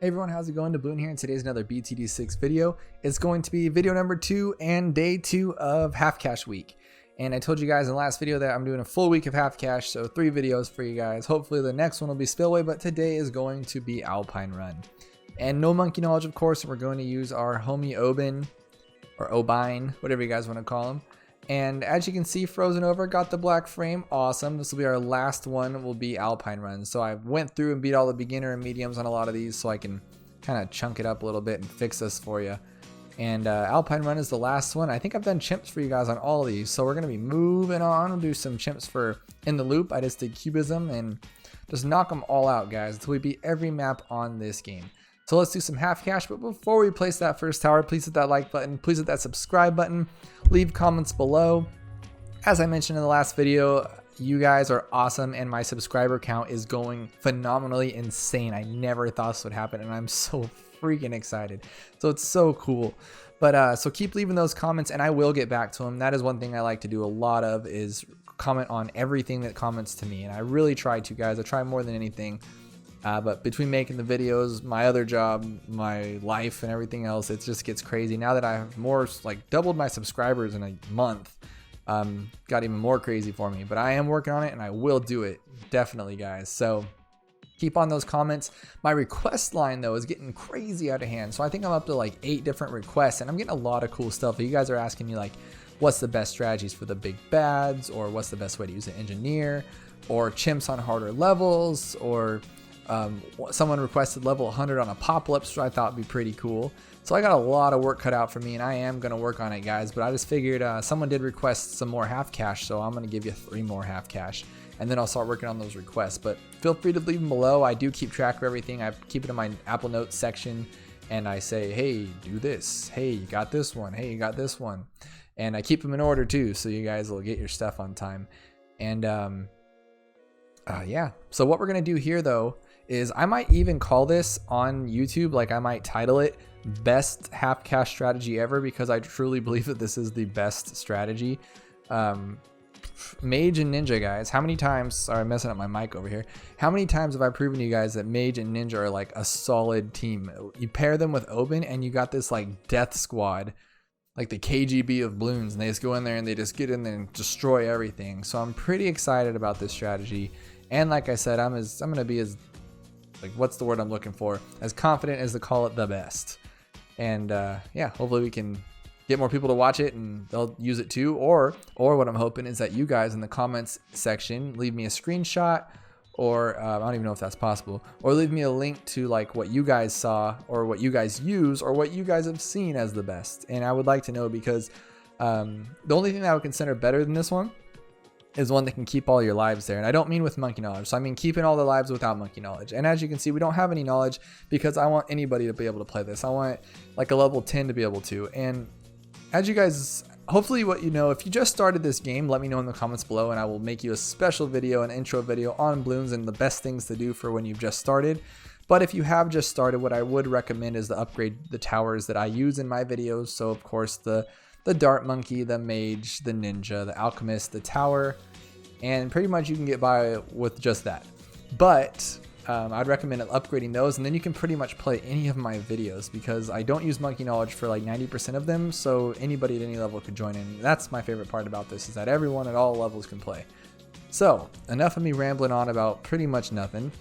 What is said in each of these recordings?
Hey everyone, how's it going? Bloon here, and today's another BTD6 video. It's going to be video number 2 and day 2 of Half Cash Week. And I told you guys in the last video that I'm doing a full week of Half Cash, so 3 videos for you guys. Hopefully the next one will be Spillway, but today is going to be Alpine Run. And no monkey knowledge, of course, we're going to use our homie Obin, or Obine, whatever you guys want to call him. And as you can see, Frozen Over got the black frame. Awesome. This will be our last one, will be Alpine Run. So I went through and beat all the beginner and mediums on a lot of these so I can kind of chunk it up a little bit and fix this for you. And Alpine Run is the last one. I think I've done chimps for you guys on all of these. So we're going to be moving on. We'll do some chimps for In the Loop. I just did Cubism and just knock them all out, guys, until we beat every map on this game. So let's do some half cash, but before we place that first tower, please hit that like button, please hit that subscribe button, leave comments below. As I mentioned in the last video, you guys are awesome and my subscriber count is going phenomenally insane. I never thought this would happen and I'm so freaking excited. So it's so cool. But so keep leaving those comments and I will get back to them. That is one thing I like to do a lot of, is comment on everything that comments to me. And I really try to, guys. I try more than anything. But between making the videos, my other job, my life, and everything else, it just gets crazy. Now that I have more, like doubled my subscribers in a month, got even more crazy for me. But I am working on it and I will do it. Definitely, guys. So keep on those comments. My request line, though, is getting crazy out of hand. So I think I'm up to like 8 different requests and I'm getting a lot of cool stuff. You guys are asking me like, what's the best strategies for the big bads? Or what's the best way to use an engineer? Or chimps on harder levels? Or someone requested level 100 on Apocalypse, which I thought would be pretty cool. So I got a lot of work cut out for me and I am going to work on it, guys. But I just figured someone did request some more half cash, so I'm going to give you 3 more half cash. And then I'll start working on those requests. But feel free to leave them below. I do keep track of everything. I keep it in my Apple Notes section. And I say, hey, do this. Hey, you got this one. Hey, you got this one. And I keep them in order too, so you guys will get your stuff on time. And yeah. So what we're going to do here, though, is I might even call this on YouTube, like I might title it Best Half Cash Strategy Ever, because I truly believe that this is the best strategy. Mage and Ninja, guys, how many times, sorry I'm messing up my mic over here, how many times have I proven to you guys that Mage and Ninja are like a solid team? You pair them with Obin and you got this like death squad, like the KGB of Bloons, and they just go in there and they just get in there and destroy everything. So I'm pretty excited about this strategy. And like I said, I'm going to be as, like, what's the word I'm looking for, as confident as to call it the best. And yeah, hopefully we can get more people to watch it and they'll use it too. Or what I'm hoping is that you guys in the comments section leave me a screenshot, or I don't even know if that's possible, or leave me a link to like what you guys saw or what you guys use or what you guys have seen as the best. And I would like to know, because the only thing that I would consider better than this one is one that can keep all your lives there. And I don't mean with monkey knowledge. So I mean keeping all the lives without monkey knowledge. And as you can see, we don't have any knowledge because I want anybody to be able to play this. I want like a level 10 to be able to. And as you guys, hopefully what you know, if you just started this game, let me know in the comments below and I will make you a special video, an intro video on Bloons and the best things to do for when you've just started. But if you have just started, what I would recommend is to upgrade the towers that I use in my videos. So of course the Dart Monkey, the Mage, the Ninja, the Alchemist, the Tower, and pretty much you can get by with just that. But I'd recommend upgrading those, and then you can pretty much play any of my videos, because I don't use monkey knowledge for like 90% of them, so anybody at any level could join in. That's my favorite part about this, is that everyone at all levels can play. So enough of me rambling on about pretty much nothing.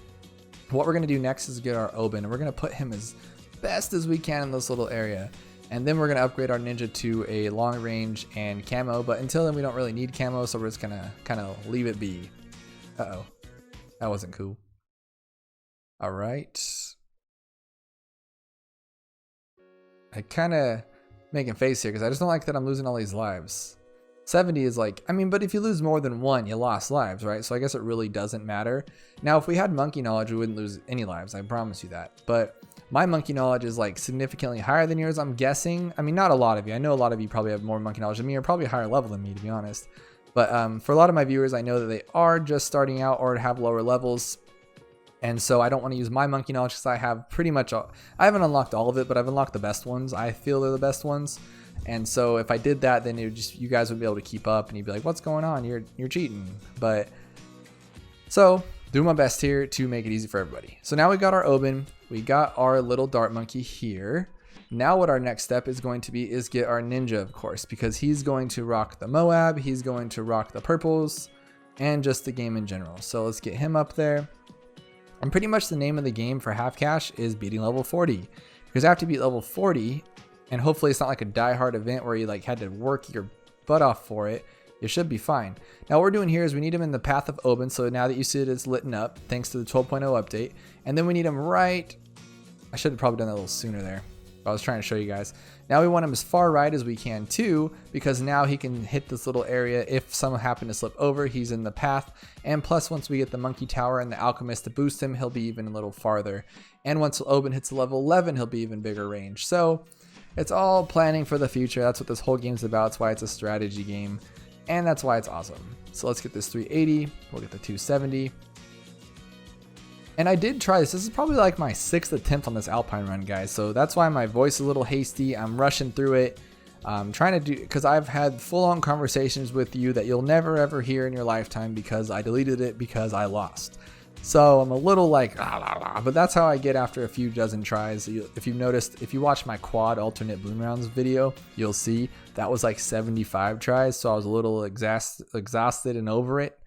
What we're going to do next is get our Obin, and we're going to put him as best as we can in this little area. And then we're going to upgrade our Ninja to a long range and camo. But until then, we don't really need camo. So we're just going to kind of leave it be. Uh-oh. That wasn't cool. All right. I kind of making face here because I just don't like that I'm losing all these lives. 70 is like, I mean, but if you lose more than 1, you lost lives, right? So I guess it really doesn't matter. Now, if we had monkey knowledge, we wouldn't lose any lives. I promise you that. But my monkey knowledge is like significantly higher than yours, I'm guessing. I mean, not a lot of you. I know a lot of you probably have more monkey knowledge than me, or probably a higher level than me, to be honest. But for a lot of my viewers, I know that they are just starting out or have lower levels. And so I don't want to use my monkey knowledge because I have pretty much all, I haven't unlocked all of it, but I've unlocked the best ones. I feel they're the best ones. And so if I did that, then it would just, you guys would be able to keep up and you'd be like, what's going on? You're cheating. But so doing my best here to make it easy for everybody. So now we got our Oben, we got our little dart monkey here. Now what our next step is going to be is get our ninja, of course, because he's going to rock the Moab, he's going to rock the purples, and just the game in general. So let's get him up there. And pretty much the name of the game for half cash is beating level 40. Because after you beat level 40, and hopefully it's not like a die-hard event where you like had to work your butt off for it, you should be fine. Now what we're doing here is we need him in the path of Oben, so now that you see it, it's lit up thanks to the 12.0 update. And then we need him right, I should have probably done that a little sooner there. I was trying to show you guys. Now we want him as far right as we can too, because now he can hit this little area. If someone happened to slip over, he's in the path. And plus, once we get the monkey tower and the alchemist to boost him, he'll be even a little farther. And once Oben hits level 11, he'll be even bigger range. So it's all planning for the future. That's what this whole game's about. That's why it's a strategy game, and that's why it's awesome. So let's get this 380. We'll get the 270. And I did try this. This is probably like my 6th attempt on this Alpine Run, guys. So that's why my voice is a little hasty. I'm rushing through it. I'm trying to do, because I've had full-on conversations with you that you'll never ever hear in your lifetime because I deleted it because I lost. So I'm a little like, but that's how I get after a few dozen tries. If you've noticed, if you watch my quad alternate Bloon rounds video, you'll see that was like 75 tries. So I was a little exhausted and over it.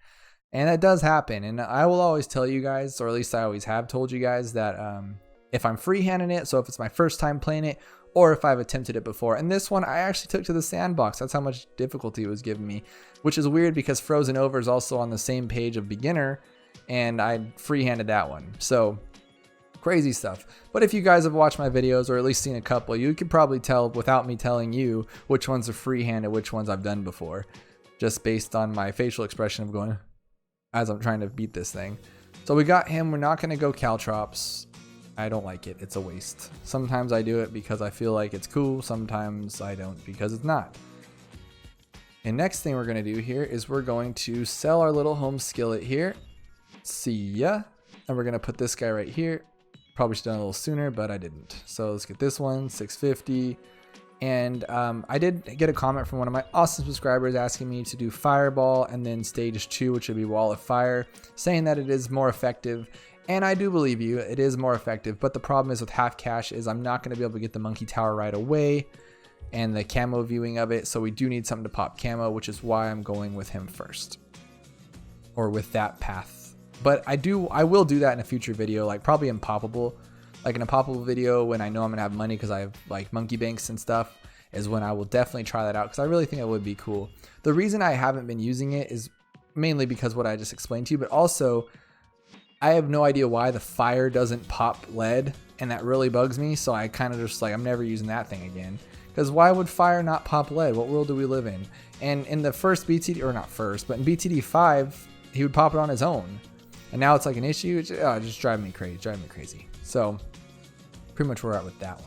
And that does happen, and I will always tell you guys, or at least I always have told you guys, that if I'm freehanding it, so if it's my first time playing it, or if I've attempted it before. And this one I actually took to the sandbox. That's how much difficulty it was giving me, which is weird because Frozen Over is also on the same page of beginner, and I freehanded that one. So crazy stuff. But if you guys have watched my videos, or at least seen a couple, you could probably tell without me telling you which ones are freehanded, which ones I've done before, just based on my facial expression of going as I'm trying to beat this thing. So we got him. We're not going to go Caltrops. I don't like it. It's a waste. Sometimes I do it because I feel like it's cool. Sometimes I don't because it's not. And next thing we're going to do here is we're going to sell our little home skillet here. See ya. And we're going to put this guy right here. Probably should have done a little sooner, but I didn't. So let's get this one, 650. And I did get a comment from one of my awesome subscribers asking me to do Fireball and then stage 2, which would be Wall of Fire, saying that it is more effective. And I do believe you, it is more effective. But the problem is with half cash is I'm not going to be able to get the monkey tower right away and the camo viewing of it. So we do need something to pop camo, which is why I'm going with him first, or with that path. But I will do that in a future video, like probably in Poppable. Like in a Poppable video when I know I'm gonna have money because I have like monkey banks and stuff, is when I will definitely try that out because I really think it would be cool. The reason I haven't been using it is mainly because what I just explained to you, but also I have no idea why the fire doesn't pop lead, and that really bugs me. So I kind of just like, I'm never using that thing again, because why would fire not pop lead? What world do we live in? And in the first BTD, or not first, but in BTD 5, he would pop it on his own. And now it's like an issue. It's just driving me crazy. So pretty much where we're at with that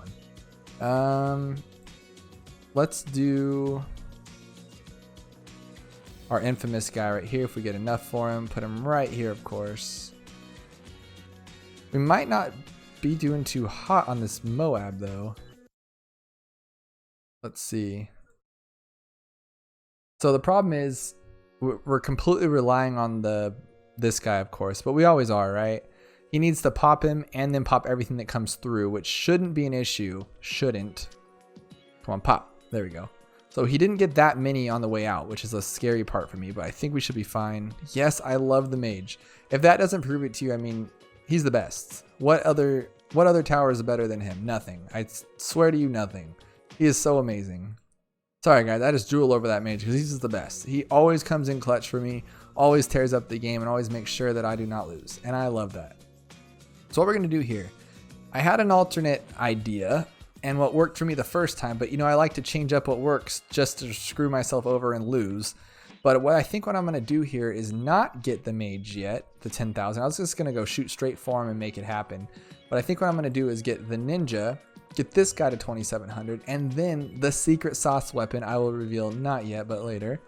one. Let's do our infamous guy right here. If we get enough for him, put him right here, of course. We might not be doing too hot on this Moab though. Let's see. So the problem is we're completely relying on this guy, of course, but we always are, right? He needs to pop him and then pop everything that comes through, which shouldn't be an issue. Shouldn't. Come on, pop. There we go. So he didn't get that many on the way out, which is a scary part for me, but I think we should be fine. Yes, I love the mage. If that doesn't prove it to you, I mean, he's the best. What other tower is better than him? Nothing. I swear to you, nothing. He is so amazing. Sorry, guys. I just drool over that mage because he's just the best. He always comes in clutch for me, always tears up the game, and always makes sure that I do not lose. And I love that. So what we're going to do here, I had an alternate idea and what worked for me the first time, but you know, I like to change up what works just to screw myself over and lose. But what I'm going to do here is not get the mage yet, the 10,000. I was just going to go shoot straight for him and make it happen. But I think what I'm going to do is get the ninja, get this guy to 2,700, and then the secret sauce weapon I will reveal not yet, but later.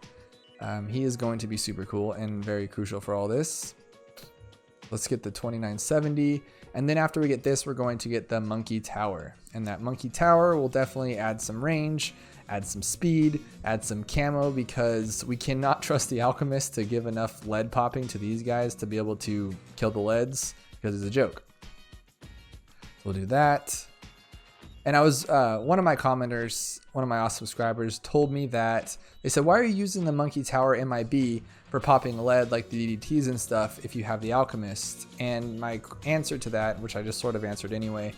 He is going to be super cool and very crucial for all this. Let's get the 2970. And then after we get this, we're going to get the monkey tower. And that monkey tower will definitely add some range. add some speed, add some camo, because we cannot trust the Alchemist to give enough lead popping to these guys to be able to kill the leads, because it's a joke. We'll do that. And I was, one of my commenters, one of my awesome subscribers told me that, they said, why are you using the Monkey Tower MIB for popping lead like the DDTs and stuff if you have the Alchemist? And my answer to that, which I just sort of answered anyway,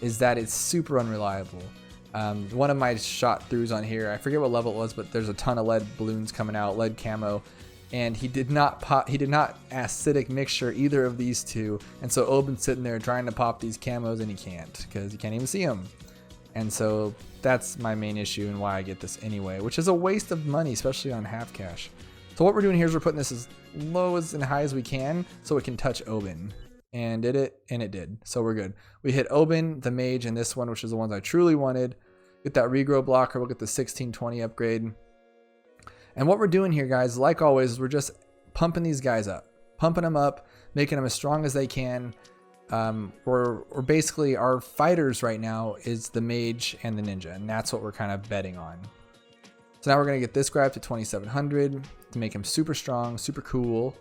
is that it's super unreliable. One of my shot throughs on here, I forget what level it was, but there's a ton of lead balloons coming out, lead camo, and he did not acidic mixture either of these two, and so Oben's sitting there trying to pop these camos and he can't, because you can't even see them. And so that's my main issue and why I get this anyway, which is a waste of money, especially on half cash. So what we're doing here is we're putting this as low as and high as we can so it can touch Oben. And did it? And it did. So we're good. We hit Oben, the Mage, and this one, which is the ones I truly wanted. Get that regrow blocker. We'll get the 1620 upgrade. And what we're doing here, guys, like always, is we're just pumping these guys up. Pumping them up, making them as strong as they can. We're basically, our fighters right now is the Mage and the Ninja, and that's what we're kind of betting on. So now we're going to get this guy up to 2700 to make him super strong, super cool.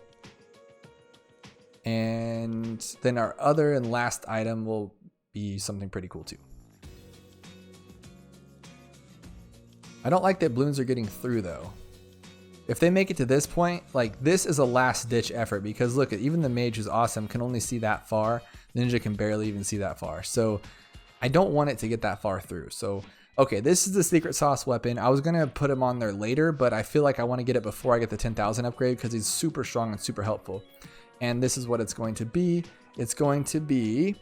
And then our other and last item will be something pretty cool too. I don't like that Bloons are getting through though. If they make it to this point, like this is a last ditch effort, because look, even the Mage who's awesome can only see that far. Ninja can barely even see that far. So I don't want it to get that far through. So, okay, this is the secret sauce weapon. I was going to put him on there later, but I feel like I want to get it before I get the 10,000 upgrade because he's super strong and super helpful. And this is what it's going to be. It's going to be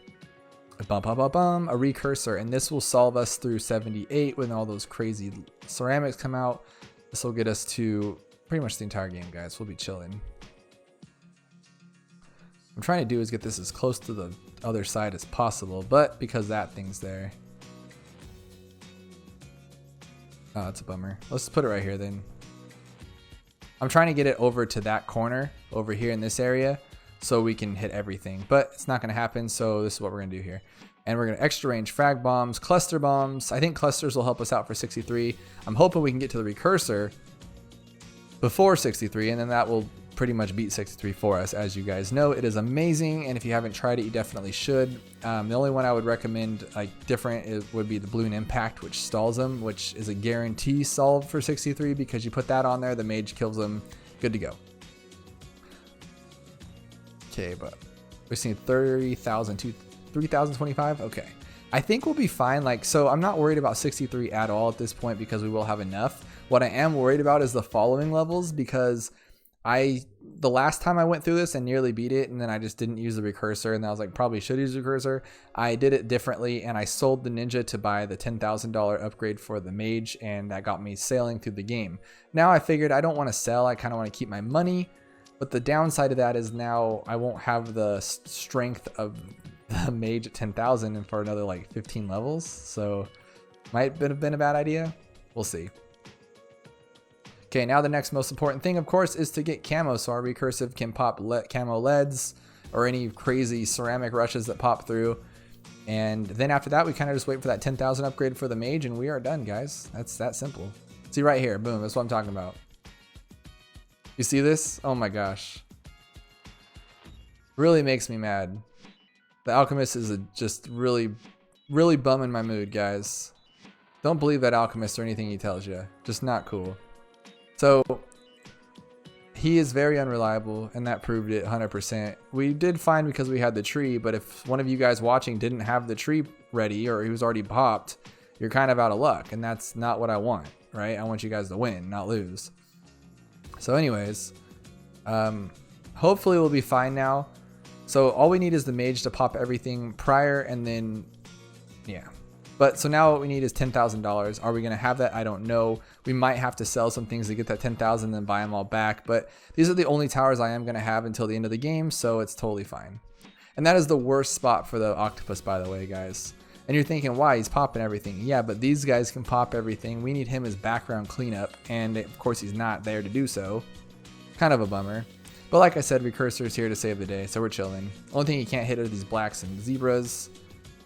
a recursor, and this will solve us through 78 when all those crazy ceramics come out. This will get us to pretty much the entire game, guys. We'll be chilling. What I'm trying to do is get this as close to the other side as possible, but because that thing's there. Oh, that's a bummer. Let's put it right here then. I'm trying to get it over to that corner over here in this area so we can hit everything, but it's not going to happen. So this is what we're going to do here. And we're going to extra range frag bombs, cluster bombs. I think clusters will help us out for 63. I'm hoping we can get to the recursor before 63, and then that will pretty much beat 63 for us. As you guys know, it is amazing, and if you haven't tried it, you definitely should. The only one I would recommend like different would be the Bloon Impact, which stalls them, which is a guarantee solve for 63 because you put that on there, the Mage kills them, good to go. Okay, but we're seeing 30,000 to 3,025. Okay, I think we'll be fine. Like, so I'm not worried about 63 at all at this point because we will have enough. What I am worried about is the following levels, because the last time I went through this and nearly beat it, and then I just didn't use the recursor, and I was like, probably should use the recursor. I did it differently, and I sold the Ninja to buy the $10,000 upgrade for the Mage, and that got me sailing through the game. Now I figured I don't want to sell, I kind of want to keep my money, but the downside of that is now I won't have the strength of the Mage at 10,000 and for another like 15 levels, so might have been a bad idea. We'll see. Okay, now the next most important thing, of course, is to get camo, so our recursive can pop camo leads or any crazy ceramic rushes that pop through. And then after that, we kind of just wait for that 10,000 upgrade for the Mage, and we are done, guys. That's that simple. See right here, boom, that's what I'm talking about. You see this? Oh my gosh. Really makes me mad. The Alchemist is just really bumming my mood, guys. Don't believe that Alchemist or anything he tells you. Just not cool. So he is very unreliable, and that proved it 100%. We did fine because we had the tree, but if one of you guys watching didn't have the tree ready or he was already popped, you're kind of out of luck, and that's not what I want, right? I want you guys to win, not lose. So anyways, hopefully we'll be fine now. So all we need is the Mage to pop everything prior, and then yeah. But so now what we need is $10,000. Are we going to have that? I don't know. We might have to sell some things to get that 10,000 and then buy them all back. But these are the only towers I am going to have until the end of the game, so it's totally fine. And that is the worst spot for the Octopus, by the way, guys. And you're thinking, why? He's popping everything. Yeah, but these guys can pop everything. We need him as background cleanup, and of course he's not there to do so. Kind of a bummer. But like I said, Recursor is here to save the day, so we're chilling. Only thing he can't hit are these blacks and zebras.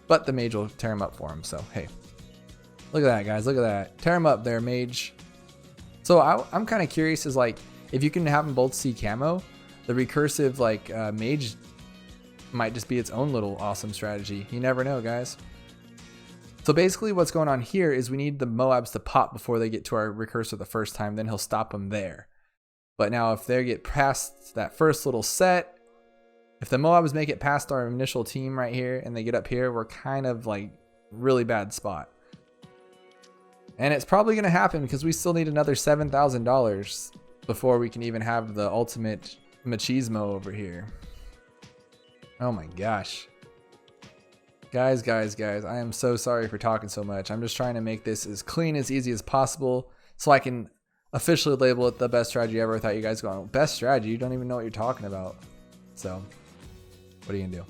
But the Mage will tear him up for him, so hey. Look at that, guys. Look at that. Tear him up there, mage. So I'm kind of curious is like, if you can have them both see camo, the recursive like mage might just be its own little awesome strategy. You never know, guys. So basically what's going on here is we need the Moabs to pop before they get to our recursor the first time, then he'll stop them there. But now if they get past that first little set, if the Moabs make it past our initial team right here and they get up here, we're kind of like really bad spot. And it's probably going to happen because we still need another $7,000 before we can even have the ultimate machismo over here. Oh my gosh. Guys, I am so sorry for talking so much. I'm just trying to make this as clean, as easy as possible so I can officially label it the best strategy ever without you guys going, best strategy? You don't even know what you're talking about. So, what are you gonna do?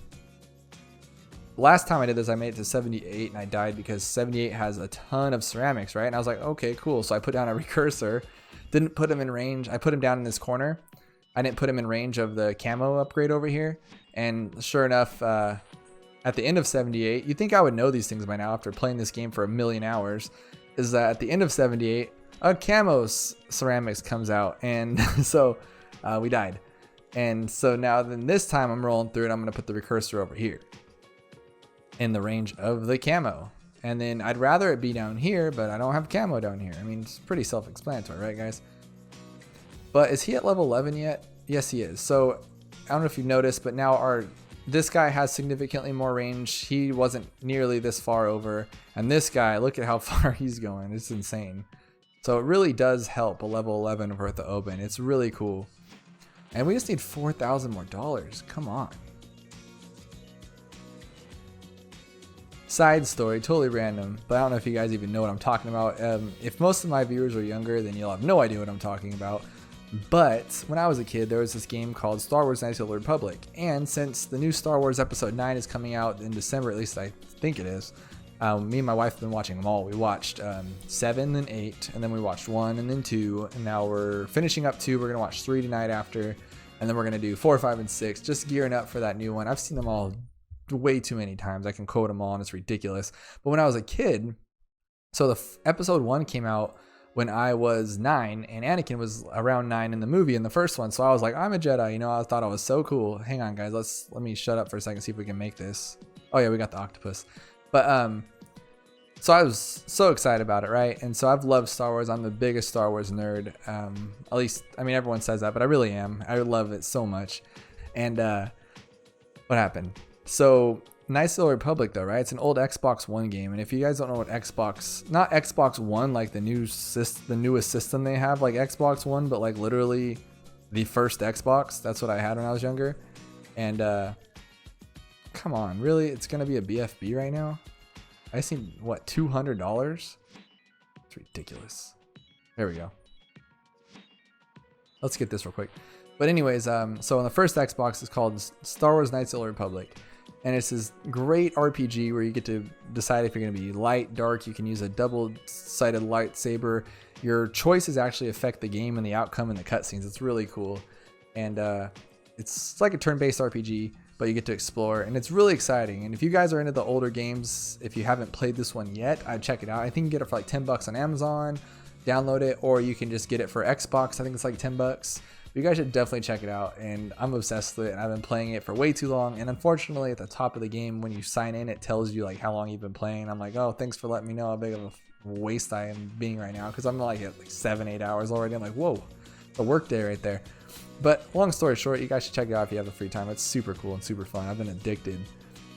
Last time I did this, I made it to 78 and I died because 78 has a ton of ceramics, right? And I was like, okay, cool. So I put down a recursor, didn't put him in range. I put him down in this corner. I didn't put him in range of the camo upgrade over here. And sure enough, at the end of 78, you'd think I would know these things by now after playing this game for 1,000,000 hours, is that at the end of 78, a camo ceramics comes out. And so we died. And so now then this time I'm rolling through it. I'm going to put the recursor over here in the range of the camo. And then I'd rather it be down here, but I don't have camo down here. I mean, it's pretty self-explanatory, right, guys? But is he at level 11 yet? Yes, he is. So I don't know if you've noticed, but now this guy has significantly more range. He wasn't nearly this far over. And this guy, look at how far he's going. It's insane. So it really does help a level 11 over at the Oban. It's really cool. And we just need $4,000 more dollars. Come on. Side story, totally random, but I don't know if you guys even know what I'm talking about. If most of my viewers are younger, then you'll have no idea what I'm talking about. But when I was a kid, there was this game called Star Wars Knights of the Old Republic. And since the new Star Wars Episode 9 is coming out in December, at least I think it is, me and my wife have been watching them all. We watched 7 and 8, and then we watched 1 and then 2, and now we're finishing up 2. We're going to watch 3 tonight after, and then we're going to do 4, 5, and 6, just gearing up for that new one. I've seen them all way too many times. I can quote them all, and it's ridiculous. But when I was a kid, so the Episode 1 came out when I was 9, and Anakin was around 9 in the movie in the first one. So I was like, I'm a Jedi, you know. I thought I was so cool. Hang on, guys, let me shut up for a second, see if we can make this. Oh yeah, we got the octopus. But so I was so excited about it, right? And so I've loved Star Wars. I'm the biggest Star Wars nerd. At least, I mean, everyone says that, but I really am. I love it so much. And what happened? So Knights of the Old Republic, though, right? It's an old Xbox One game, and if you guys don't know what not Xbox One, like the newest system they have, like Xbox One, but like literally the first Xbox. That's what I had when I was younger. And come on, really? It's gonna be a BFB right now? I seen what, $200? It's ridiculous. There we go. Let's get this real quick. But anyways, so on the first Xbox, it's called Star Wars Knights of the Old Republic. And it's this great RPG where you get to decide if you're going to be light, dark. You can use a double-sided lightsaber. Your choices actually affect the game and the outcome and the cutscenes. It's really cool. And it's like a turn-based RPG, but you get to explore. And it's really exciting. And if you guys are into the older games, if you haven't played this one yet, I'd check it out. I think you can get it for like $10 on Amazon. Download it, or you can just get it for Xbox. I think it's like $10. You guys should definitely check it out, and I'm obsessed with it, and I've been playing it for way too long. And unfortunately, at the top of the game, when you sign in, it tells you like how long you've been playing. I'm like, oh, thanks for letting me know how big of a waste I am being right now, because I'm like at like 7-8 hours already. I'm like, whoa, a work day right there. But long story short, you guys should check it out if you have the free time. It's super cool and super fun. I've been addicted.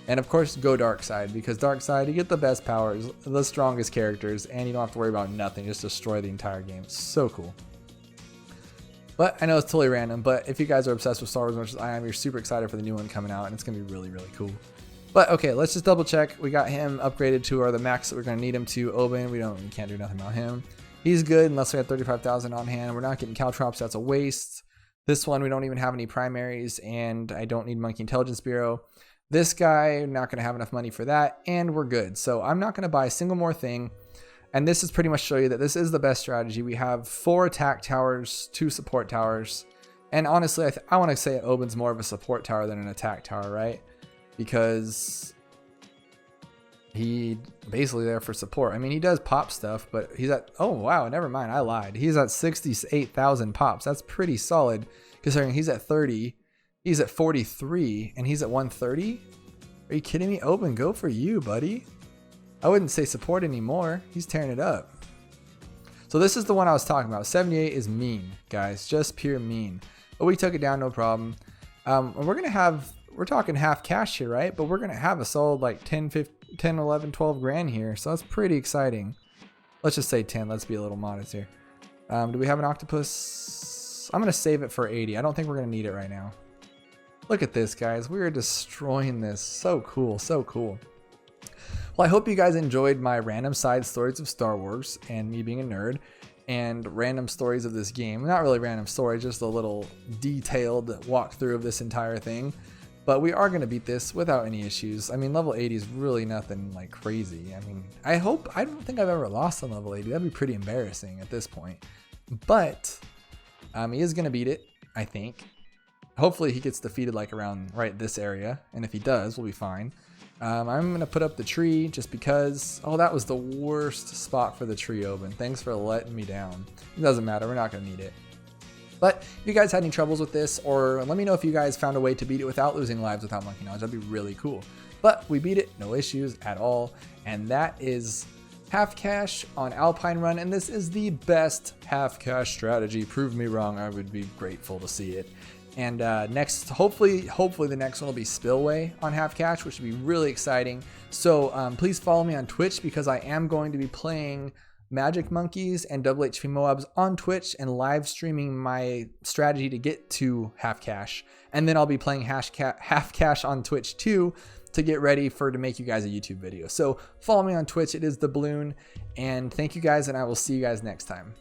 And of course, go dark side, because dark side, you get the best powers, the strongest characters, and you don't have to worry about nothing. Just destroy the entire game. It's so cool. But I know it's totally random, but if you guys are obsessed with Star Wars as much as I am, you're super excited for the new one coming out, and it's going to be really, really cool. But okay, let's just double check. We got him upgraded to the max that we're going to need him to. Oban, we can't do nothing about him. He's good unless we have 35,000 on hand. We're not getting caltrops, that's a waste. This one, we don't even have any primaries, and I don't need Monkey Intelligence Bureau. This guy, not going to have enough money for that, and we're good. So I'm not going to buy a single more thing. And this is pretty much show you that this is the best strategy. We have 4 attack towers, 2 support towers. And honestly, I want to say Oban's more of a support tower than an attack tower, right? Because he basically there for support. I mean, he does pop stuff, but he's at, oh wow, never mind, I lied. He's at 68,000 pops. That's pretty solid considering he's at 30, he's at 43, and he's at 130. Are you kidding me? Open, go for you, buddy. I wouldn't say support anymore. He's tearing it up. So this is the one I was talking about. 78 is mean, guys, just pure mean. But we took it down, no problem. And we're talking half cash here, right? But we're gonna have a solid like 10, 11, 12 grand here. So that's pretty exciting. Let's just say 10. Let's be a little modest here. Do we have an octopus? I'm gonna save it for 80. I don't think we're gonna need it right now. Look at this, guys. We are destroying this. So cool, so cool. Well, I hope you guys enjoyed my random side stories of Star Wars and me being a nerd, and random stories of this game. Not really random stories, just a little detailed walkthrough of this entire thing. But we are going to beat this without any issues. I mean, level 80 is really nothing like crazy. I mean, I don't think I've ever lost on level 80. That'd be pretty embarrassing at this point. But he is going to beat it, I think. Hopefully he gets defeated like around right this area. And if he does, we'll be fine. I'm going to put up the tree just because, oh, that was the worst spot for the tree open. Thanks for letting me down. It doesn't matter. We're not going to need it. But if you guys had any troubles with this, or let me know if you guys found a way to beat it without losing lives without monkey knowledge. That'd be really cool. But we beat it, no issues at all. And that is half cash on Alpine Run. And this is the best half cash strategy. Prove me wrong. I would be grateful to see it. And next, hopefully the next one will be Spillway on half cash, which would be really exciting. So please follow me on Twitch because I am going to be playing Magic Monkeys and Double HP Moabs on Twitch and live streaming my strategy to get to half cash. And then I'll be playing half cash on Twitch too to get ready to make you guys a YouTube video. So follow me on Twitch. It is the Bloon. And thank you guys, and I will see you guys next time.